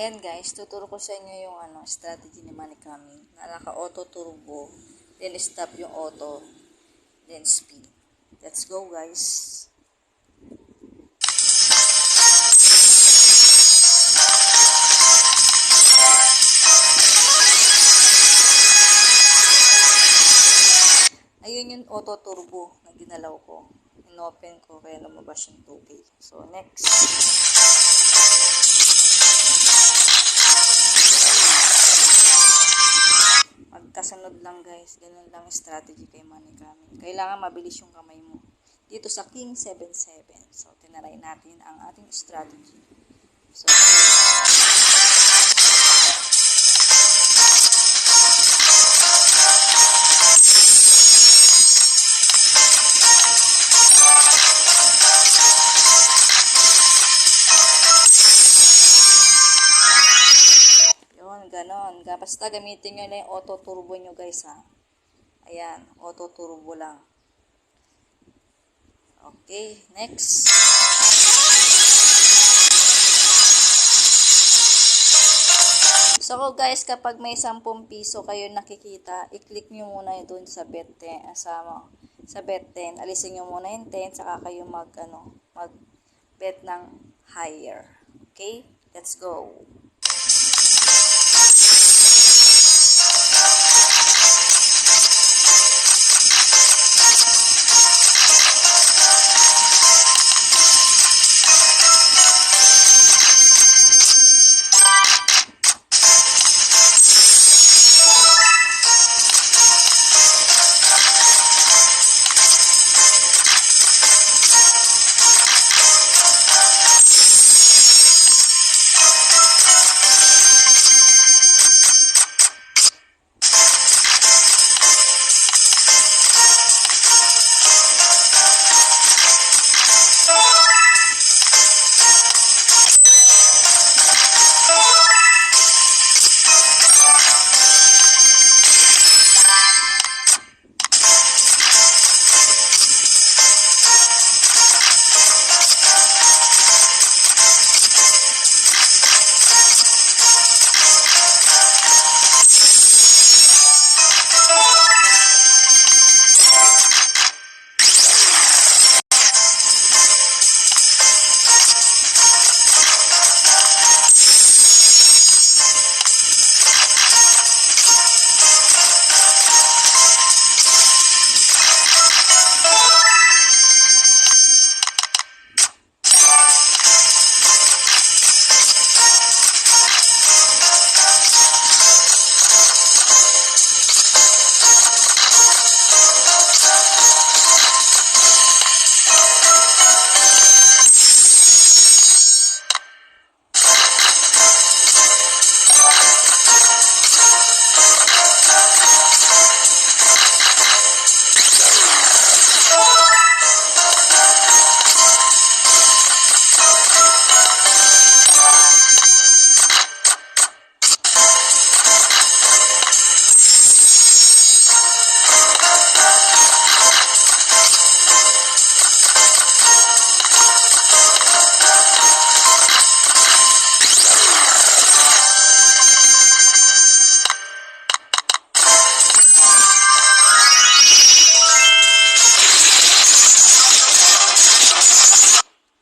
Ayan guys, tuturo ko sa inyo yung strategy ni Money Coming na naka-auto turbo, then stop yung auto, then speed. Let's go guys. Ayun yung auto turbo na ginalaw ko. In-open ko kaya lumabas yung 2K. So next. Magkasunod lang guys. Ganun lang yung strategy kay Money Coming. Kailangan mabilis yung kamay mo. Dito sa King 7-7. So tinaray natin ang ating strategy. So ganon. Basta gamitin nyo na yung auto turbo nyo guys ha. Ayan, auto turbo lang. Okay, next. So guys, kapag may 10 piso kayo nakikita, i-click nyo muna yun dun sa bet 10, sa bet 10. Alisin nyo muna yung 10, saka kayo mag bet ng higher. Okay, let's go.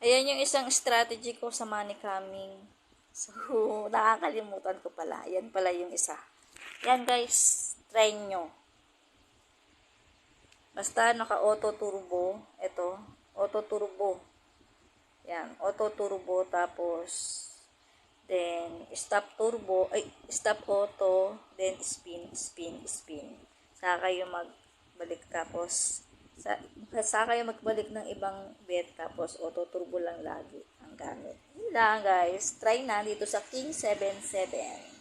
Ayan yung isang strategy ko sa Money Coming. So, nakakalimutan ko pala. Ayan pala yung isa. Yan guys, try nyo. Basta naka-auto turbo. Ito, auto turbo. Yan, auto turbo. Tapos, then, stop turbo. Ay, stop auto. Then, spin. Saka kayo magbalik tapos sa kayo magbalik ng ibang bet tapos auto turbo lang lagi ang gamit. Yun lang guys. Try na dito sa King 7-7.